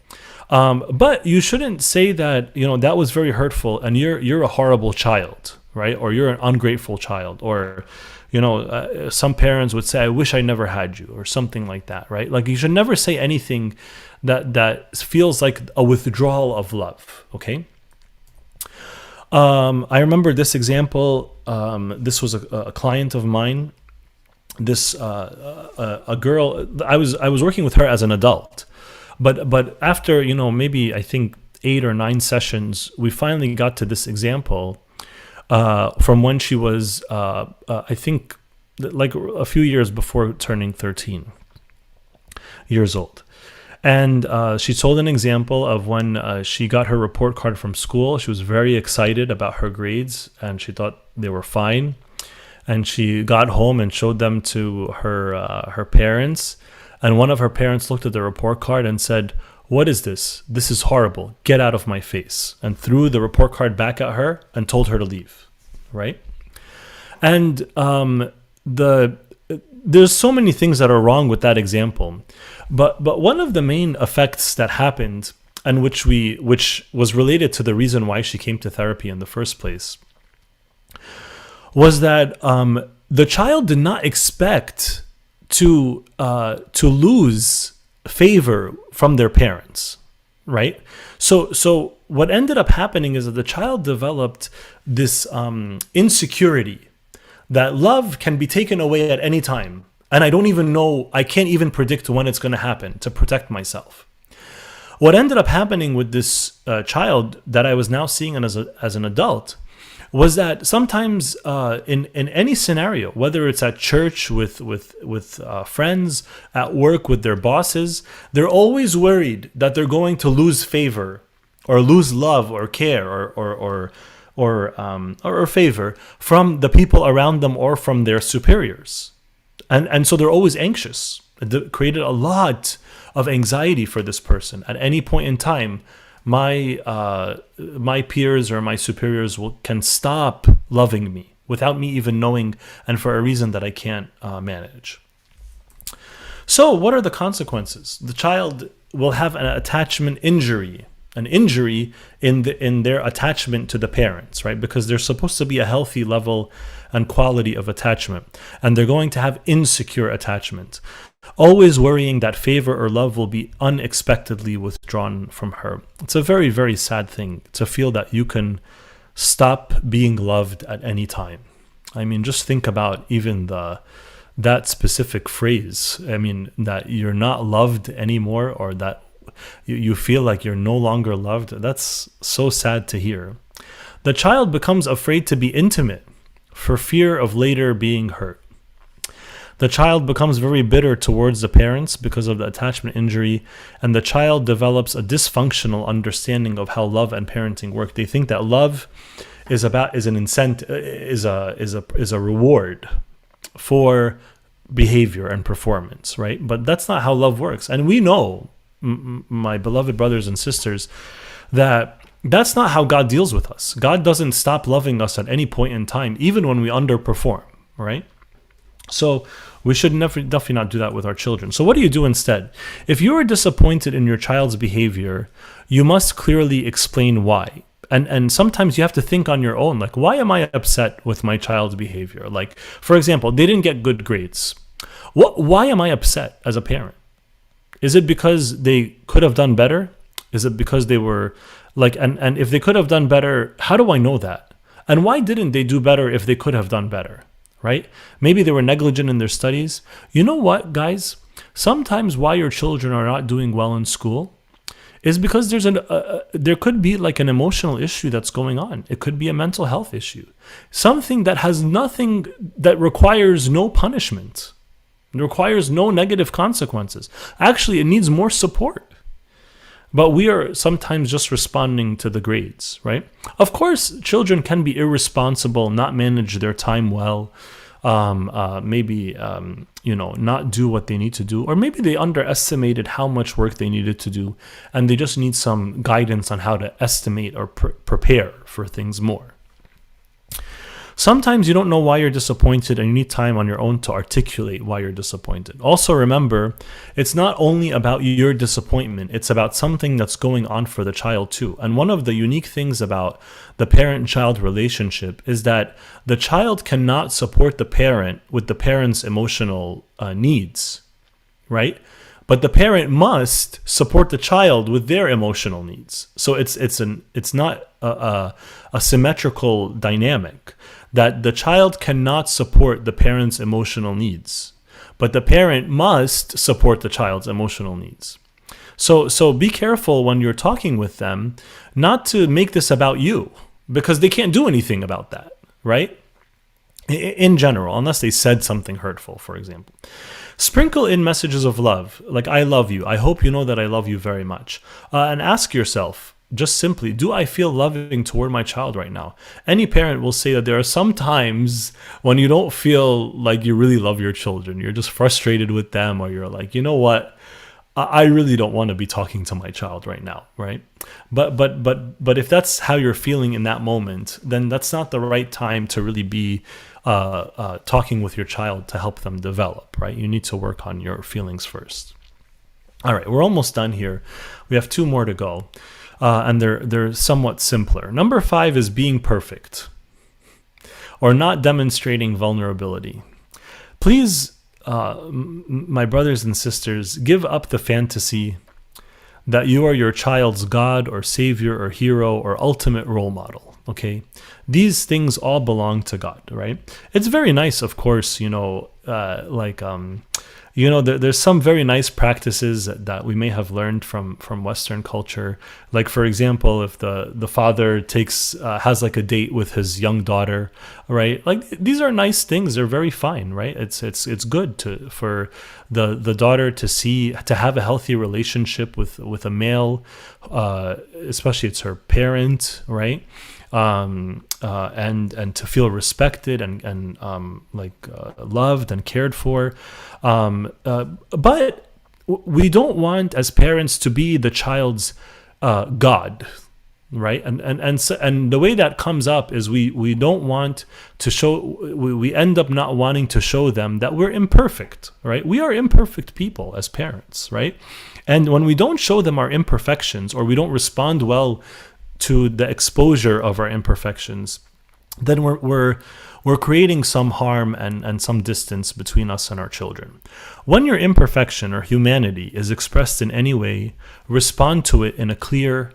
But you shouldn't say that, that was very hurtful and you're a horrible child, right? Or you're an ungrateful child, or some parents would say, I wish I never had you, or something like that, right? Like you should never say anything that feels like a withdrawal of love, okay? I remember this example. This was a client of mine. A girl. I was working with her as an adult, but after maybe I think 8 or 9 sessions, we finally got to this example from when she was I think like a few years before turning 13 years old. And she told an example of when she got her report card from school. She was very excited about her grades and she thought they were fine. And she got home and showed them to her parents. And one of her parents looked at the report card and said, "What is this? This is horrible. Get out of my face." And threw the report card back at her and told her to leave, right? And there's so many things that are wrong with that example. But one of the main effects that happened, and which was related to the reason why she came to therapy in the first place, was that the child did not expect to lose favor from their parents, right? So what ended up happening is that the child developed this insecurity that love can be taken away at any time. And I can't even predict when it's going to happen to protect myself. What ended up happening with this child that I was now seeing as an adult was that sometimes in any scenario, whether it's at church with friends, at work with their bosses, they're always worried that they're going to lose favor or lose love or care or favor from the people around them or from their superiors. And so they're always anxious. It created a lot of anxiety for this person. At any point in time, my peers or my superiors can stop loving me without me even knowing, and for a reason that I can't manage. So what are the consequences? The child will have an attachment injury, an injury in their attachment to the parents, right? Because there's supposed to be a healthy level and quality of attachment, and they're going to have insecure attachment, always worrying that favor or love will be unexpectedly withdrawn from her. It's a very, very sad thing to feel that you can stop being loved at any time. I mean, just think about even that specific phrase. I mean, that you're not loved anymore, or that you feel like you're no longer loved. That's so sad to hear. The child becomes afraid to be intimate for fear of later being hurt. The child becomes very bitter towards the parents because of the attachment injury, and the child develops a dysfunctional understanding of how love and parenting work. They think that love is an incentive, is a reward for behavior and performance, right? But that's not how love works. And we know, my beloved brothers and sisters, that that's not how God deals with us. God doesn't stop loving us at any point in time, even when we underperform, right? So we should definitely not do that with our children. So what do you do instead? If you are disappointed in your child's behavior, you must clearly explain why. And sometimes you have to think on your own, like, why am I upset with my child's behavior? Like, for example, they didn't get good grades. Why am I upset as a parent? Is it because they could have done better? Is it because they were like, and if they could have done better, how do I know that? And why didn't they do better if they could have done better, right? Maybe they were negligent in their studies. You know what, guys? Sometimes why your children are not doing well in school is because there could be like an emotional issue that's going on. It could be a mental health issue. Something that has nothing, that requires no punishment. It requires no negative consequences. Actually, it needs more support. But we are sometimes just responding to the grades, right? Of course, children can be irresponsible, not manage their time well, maybe not do what they need to do, or maybe they underestimated how much work they needed to do, and they just need some guidance on how to estimate or prepare for things more. Sometimes you don't know why you're disappointed, and you need time on your own to articulate why you're disappointed. Also remember, it's not only about your disappointment, it's about something that's going on for the child too. And one of the unique things about the parent-child relationship is that the child cannot support the parent with the parent's emotional needs, right? But the parent must support the child with their emotional needs. So it's not a symmetrical dynamic, that the child cannot support the parent's emotional needs, but the parent must support the child's emotional needs. So be careful when you're talking with them not to make this about you, because they can't do anything about that, right? In general, unless they said something hurtful, for example. Sprinkle in messages of love, like, I love you. I hope you know that I love you very much. And ask yourself, just simply, do I feel loving toward my child right now? Any parent will say that there are some times when you don't feel like you really love your children. You're just frustrated with them, or you're like, you know what? I really don't want to be talking to my child right now, right? But if that's how you're feeling in that moment, then that's not the right time to really be talking with your child to help them develop, right? You need to work on your feelings first. All right, we're almost done here. We have 2 more to go. And they're somewhat simpler. Number 5 is being perfect, or not demonstrating vulnerability. Please, my brothers and sisters, give up the fantasy that you are your child's God or savior or hero or ultimate role model, okay? These things all belong to God, right? It's very nice, of course, there's some very nice practices that we may have learned from Western culture. Like, for example, if the father has like a date with his young daughter, right? Like, these are nice things. They're very fine, right? It's good for the daughter to have a healthy relationship with a male, especially it's her parent, right? And to feel respected and loved and cared for, but we don't want as parents to be the child's God, right? And the way that comes up is we don't want to show. We end up not wanting to show them that we're imperfect, right? We are imperfect people as parents, right? And when we don't show them our imperfections, or we don't respond well to the exposure of our imperfections, then we're creating some harm and some distance between us and our children. When your imperfection or humanity is expressed in any way, respond to it in a clear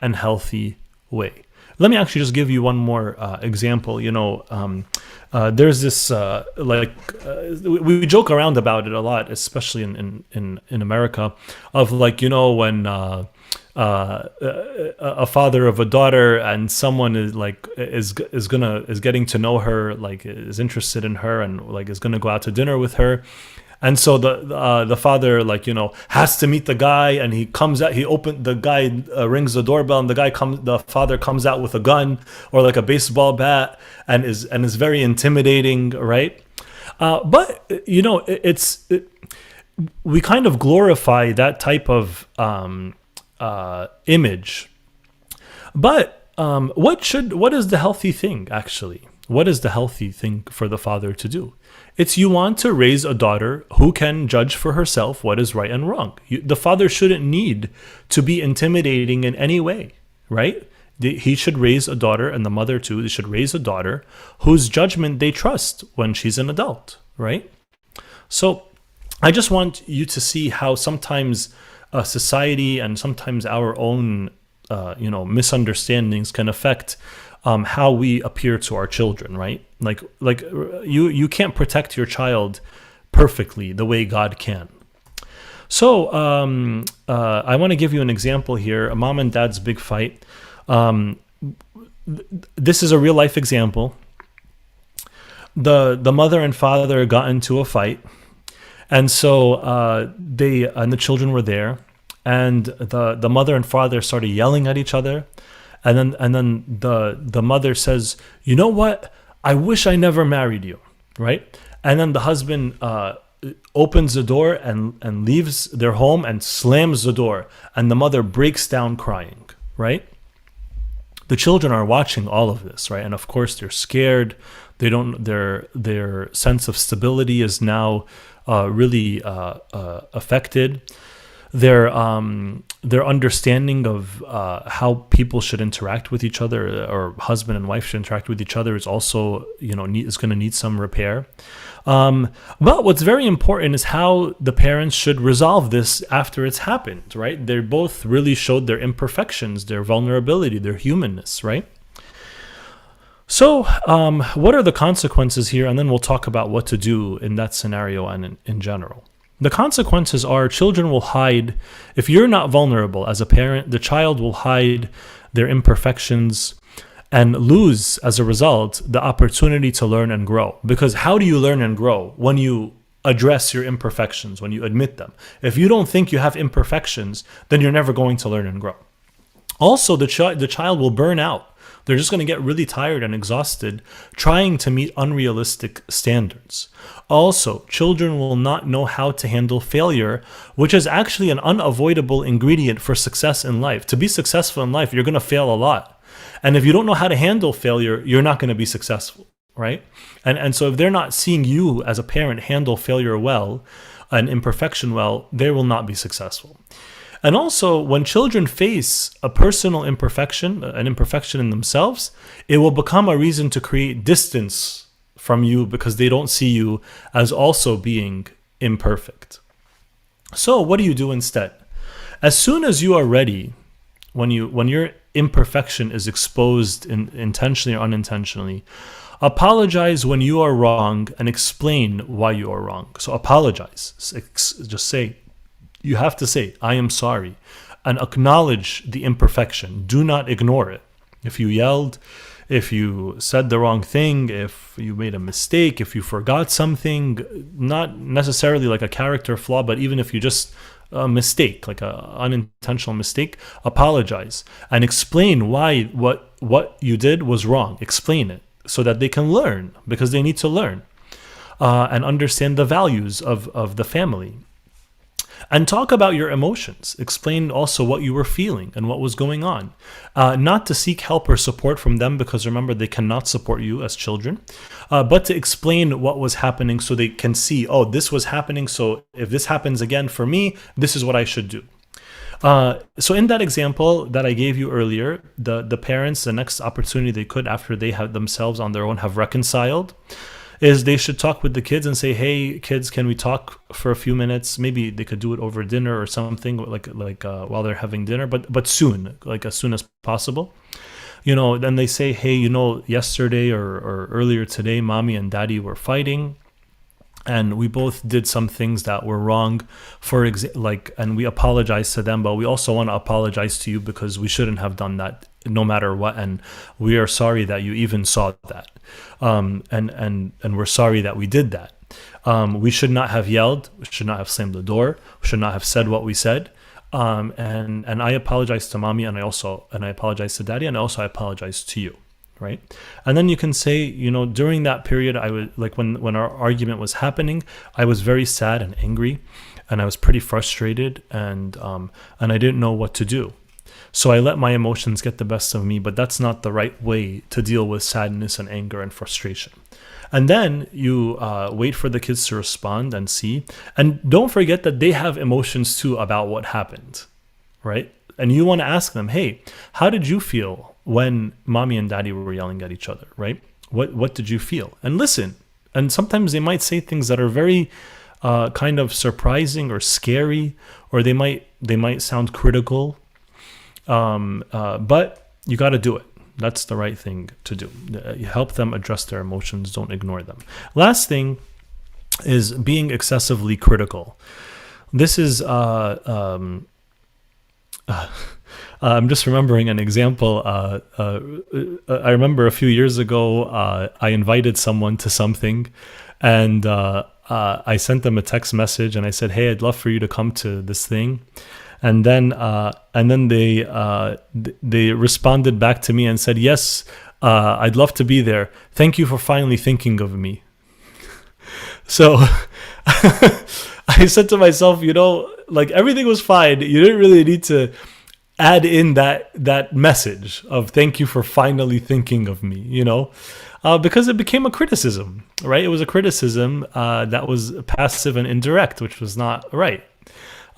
and healthy way. Let me actually just give you one more example. There's this we joke around about it a lot, especially in America, of when a father of a daughter and someone is getting to know her, is interested in her, and is gonna go out to dinner with her. And so the father has to meet the guy, and he comes out. The guy rings the doorbell, and the father comes out with a gun or a baseball bat, and is very intimidating, right? But we kind of glorify that type of image. But what is the healthy thing actually? What is the healthy thing for the father to do? It's you want to raise a daughter who can judge for herself what is right and wrong. The father shouldn't need to be intimidating in any way, right? He should raise a daughter, and the mother too, they should raise a daughter whose judgment they trust when she's an adult, right? So I just want you to see how sometimes society and sometimes our own misunderstandings can affect how we appear to our children, right? You can't protect your child perfectly the way God can. So I want to give you an example here, a mom and dad's big fight. This is a real life example. The mother and father got into a fight, and so the children were there, and the mother and father started yelling at each other. And then the mother says, "You know what? I wish I never married you," right? And then the husband opens the door and leaves their home and slams the door, and the mother breaks down crying, right? The children are watching all of this, right? And of course they're scared. Their sense of stability is now really affected. Their understanding of how people should interact with each other, or husband and wife should interact with each other, is also is going to need some repair. But what's very important is how the parents should resolve this after it's happened, right? They both really showed their imperfections, their vulnerability, their humanness, right? So what are the consequences here? And then we'll talk about what to do in that scenario and in general. The consequences are children will hide. If you're not vulnerable as a parent, the child will hide their imperfections and lose, as a result, the opportunity to learn and grow. Because how do you learn and grow? When you address your imperfections, when you admit them. If you don't think you have imperfections, then you're never going to learn and grow. Also, the child will burn out. They're just going to get really tired and exhausted trying to meet unrealistic standards. Also, children will not know how to handle failure, which is actually an unavoidable ingredient for success in life. To be successful in life, you're going to fail a lot. And if you don't know how to handle failure, you're not going to be successful, right? And so if they're not seeing you as a parent handle failure well and imperfection well, they will not be successful. And also, when children face a personal imperfection, an imperfection in themselves, it will become a reason to create distance from you because they don't see you as also being imperfect. So what do you do instead? As soon as you are ready, when your imperfection is exposed intentionally or unintentionally, Apologize when you are wrong and explain why you are wrong. So apologize. Just say, you have to say, I am sorry, and acknowledge the imperfection. Do not ignore it. If you yelled, if you said the wrong thing, if you made a mistake, if you forgot something, not necessarily like a character flaw, but even if you just a mistake, like an unintentional mistake, apologize and explain why what you did was wrong. Explain it so that they can learn, because they need to learn and understand the values of the family. And talk about your emotions. Explain also what you were feeling and what was going on. Not to seek help or support from them, because remember, they cannot support you as children, but to explain what was happening so they can see, oh, this was happening, so if this happens again for me, this is what I should do. So in that example that I gave you earlier, the parents, the next opportunity they could, after they have themselves on their own have reconciled, is they should talk with the kids and say, hey, kids, can we talk for a few minutes? Maybe they could do it over dinner or something, like while they're having dinner, but soon, like as soon as possible. Then they say, hey, yesterday or earlier today, mommy and daddy were fighting, and we both did some things that were wrong, and we apologize to them, but we also want to apologize to you because we shouldn't have done that no matter what, and we are sorry that you even saw that. And we're sorry that we did that. We should not have yelled. We should not have slammed the door. We should not have said what we said. And I apologize to mommy, and I apologize to daddy, and also I apologize to you, right? And then you can say, during that period, I was like, when our argument was happening, I was very sad and angry, and I was pretty frustrated, and I didn't know what to do. So I let my emotions get the best of me, but that's not the right way to deal with sadness and anger and frustration. And then you wait for the kids to respond and see. And don't forget that they have emotions too about what happened, right? And you want to ask them, hey, how did you feel when mommy and daddy were yelling at each other, right? What did you feel? And listen. And sometimes they might say things that are very kind of surprising or scary, or they might sound critical. But you got to do it. That's the right thing to do. You help them address their emotions. Don't ignore them. Last thing is being excessively critical. This is, I'm just remembering an example. I remember a few years ago, I invited someone to something, and I sent them a text message, and I said, hey, I'd love for you to come to this thing. And then they responded back to me and said, yes, I'd love to be there. Thank you for finally thinking of me. So I said to myself, like, everything was fine. You didn't really need to add in that message of thank you for finally thinking of me, because it became a criticism, right? It was a criticism that was passive and indirect, which was not right.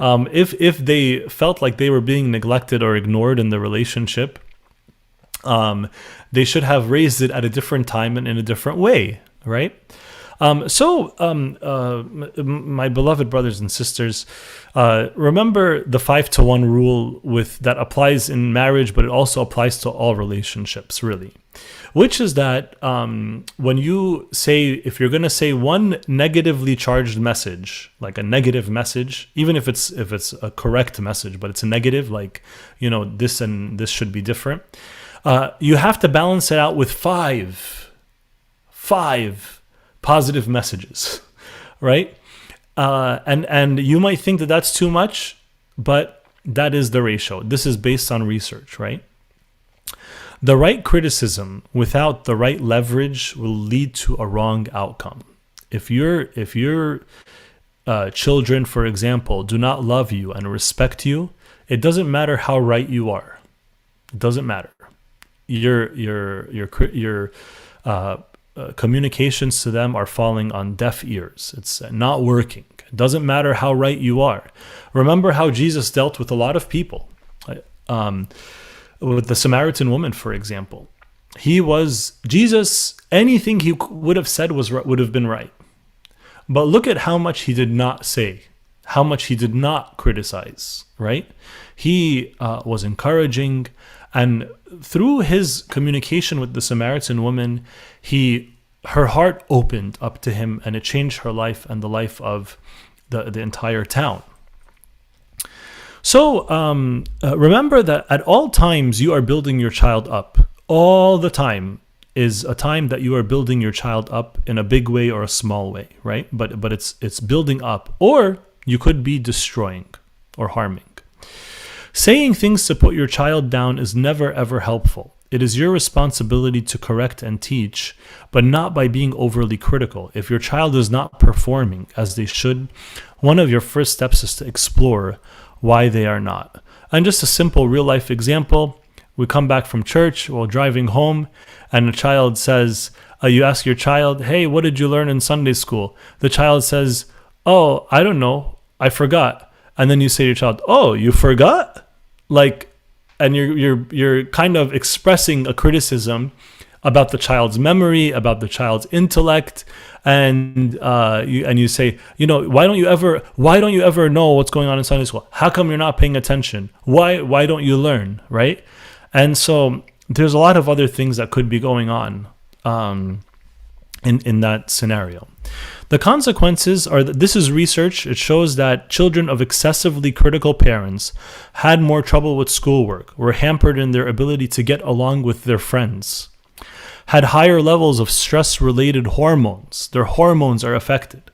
If they felt like they were being neglected or ignored in the relationship, they should have raised it at a different time and in a different way, right? My beloved brothers and sisters, remember the 5-to-1 rule that applies in marriage, but it also applies to all relationships, really. Which is that when you say, if you're going to say one negatively charged message, like a negative message, even if it's a correct message, but it's a negative, like, this and this should be different, you have to balance it out with five positive messages, right? And you might think that that's too much, but that is the ratio. This is based on research, right? The right criticism without the right leverage will lead to a wrong outcome. If your children, for example, do not love you and respect you, it doesn't matter how right you are. It doesn't matter. Your communications to them are falling on deaf ears. It's not working. It doesn't matter how right you are. Remember how Jesus dealt with a lot of people. With the Samaritan woman, for example, Jesus, anything he would have said would have been right. But look at how much he did not say, how much he did not criticize, right? He was encouraging, and through his communication with the Samaritan woman, he her heart opened up to him, and it changed her life and the life of the entire town. So remember that at all times you are building your child up. All the time is a time that you are building your child up in a big way or a small way, right? But it's building up, or you could be destroying or harming. Saying things to put your child down is never ever helpful. It is your responsibility to correct and teach, but not by being overly critical. If your child is not performing as they should, one of your first steps is to explore why they are not. And just a simple real life example, we come back from church while driving home, and a child says, you ask your child, hey, what did you learn in Sunday school? The child says, oh, I don't know, I forgot. And then you say to your child, oh, you forgot? And you're kind of expressing a criticism about the child's memory, about the child's intellect, and you say, why don't you ever know what's going on in Sunday school? How come you're not paying attention? Why don't you learn, right? And so there's a lot of other things that could be going on in that scenario. The consequences are that this is research. It shows that children of excessively critical parents had more trouble with schoolwork, were hampered in their ability to get along with their friends, had higher levels of stress-related hormones. Their hormones are affected,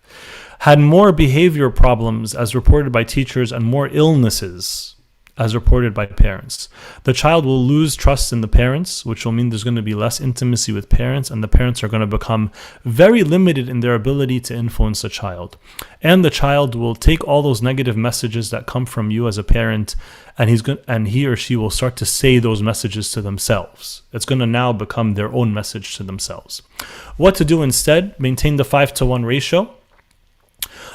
had more behavior problems as reported by teachers, and more illnesses as reported by parents. The child will lose trust in the parents, which will mean there's going to be less intimacy with parents, and the parents are going to become very limited in their ability to influence the child. And the child will take all those negative messages that come from you as a parent, and he or she will start to say those messages to themselves. It's going to now become their own message to themselves. What to do instead? Maintain the 5-to-1 ratio.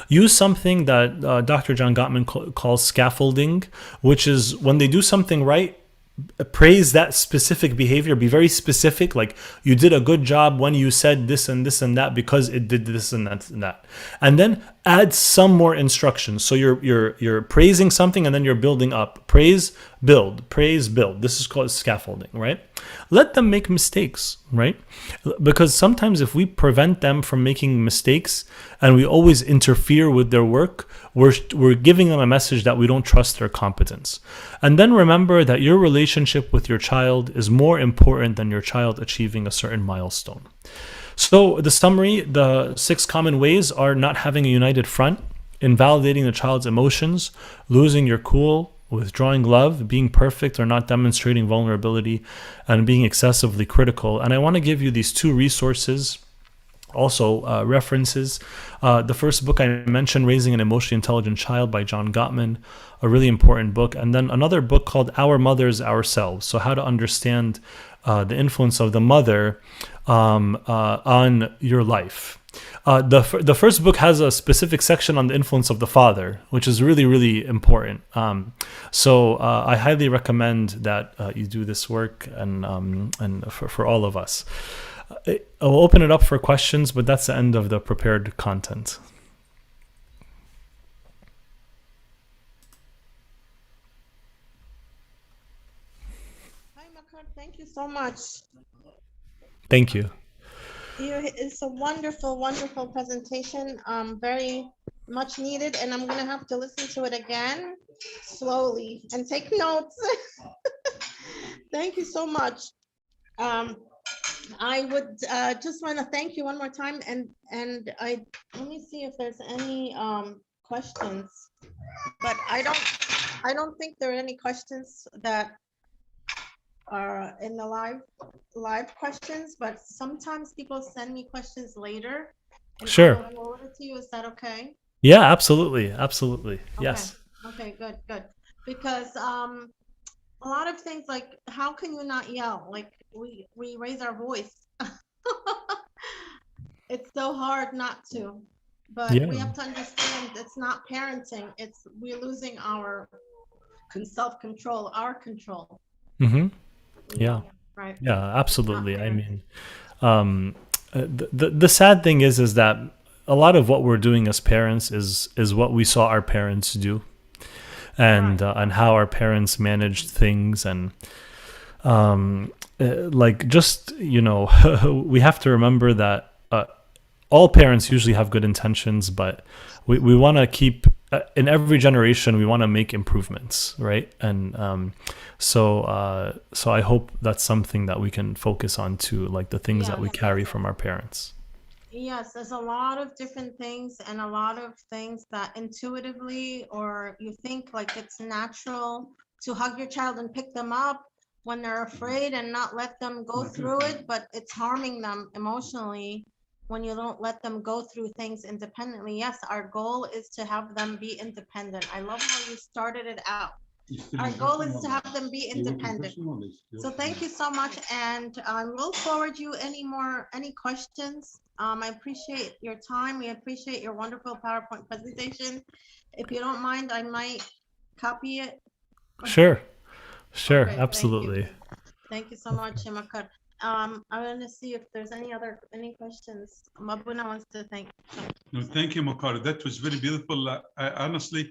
Use something that Dr. John Gottman calls scaffolding, which is when they do something right, praise that specific behavior. Be very specific, like you did a good job when you said this and this and that because it did this and that and that. And then add some more instructions. So you're praising something and then you're building up. Praise, build. Praise, build. This is called scaffolding, right? Let them make mistakes, right? Because sometimes if we prevent them from making mistakes and we always interfere with their work, we're giving them a message that we don't trust their competence. And then remember that your relationship with your child is more important than your child achieving a certain milestone. So the summary, the 6 common ways are not having a united front, invalidating the child's emotions, losing your cool, withdrawing love, being perfect or not demonstrating vulnerability, and being excessively critical. And I want to give you these 2 resources, also references. The first book I mentioned, Raising an Emotionally Intelligent Child by John Gottman, a really important book. And then another book called Our Mothers, Ourselves. So how to understand the influence of the mother on your life. The first book has a specific section on the influence of the father, which is really, really important. So I highly recommend that you do this work, and for all of us. I'll open it up for questions, but that's the end of the prepared content. Hi, Makkar. Thank you so much. Thank you. It's a wonderful, wonderful presentation. Very much needed, and I'm going to have to listen to it again slowly and take notes. Thank you so much. I would just want to thank you one more time, and let me see if there's any questions, but I don't think there are any questions that are in the live questions, but sometimes people send me questions later. And Sure. I'll forward it to you. Is that okay? Yeah, absolutely. Absolutely. Okay. Yes. Okay, good. Because a lot of things, like, how can you not yell? Like, we raise our voice. It's so hard not to, but we have to understand it's not parenting. It's we're losing our self-control, our control. Mm-hmm. Yeah. Right. Yeah, absolutely. I mean, the sad thing is that a lot of what we're doing as parents is what we saw our parents do, and how our parents managed things, and we have to remember that all parents usually have good intentions, but we want to keep, in every generation, we want to make improvements, right? And so I hope that's something that we can focus on too, like the things that we carry from our parents. Yes, there's a lot of different things and a lot of things that intuitively, or you think like it's natural to hug your child and pick them up when they're afraid and not let them go through it, but it's harming them emotionally when you don't let them go through things independently. Yes, our goal is to have them be independent. I love how you started it out. Our goal is to have them be independent. So thank you so much, and we'll forward you any questions. I appreciate your time. We appreciate your wonderful PowerPoint presentation. If you don't mind, I might copy it. Sure, Okay, absolutely. Thank you so much, Makkar. I'm going to see if there's any questions. Mabuna wants to thank. No, thank you, Makkar. That was very beautiful. I honestly,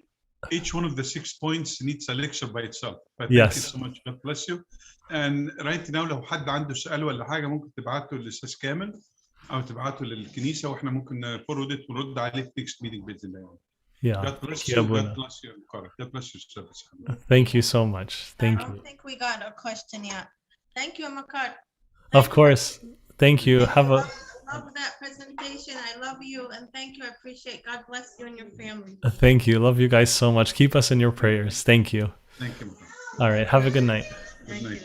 each one of the 6 points needs a lecture by itself. But thank you so much. God bless you. And right now, لو حد عنده سؤال ولا حاجة ممكن تبعته للأستاذ كامل أو تبعته للكنيسة وإحنا ممكن نفرد ونرد عليه في next meeting بإذن الله. God bless you. God bless you, Makkar. God bless you, service. Thank you so much. Thank you. I don't think we got a question yet. Thank you, Makkar. Of course. Thank you. Have a love that presentation. I love you and thank you. I appreciate. God bless you and your family. Thank you. Love you guys so much. Keep us in your prayers. Thank you. Thank you. All right. Have a good night. Thank you.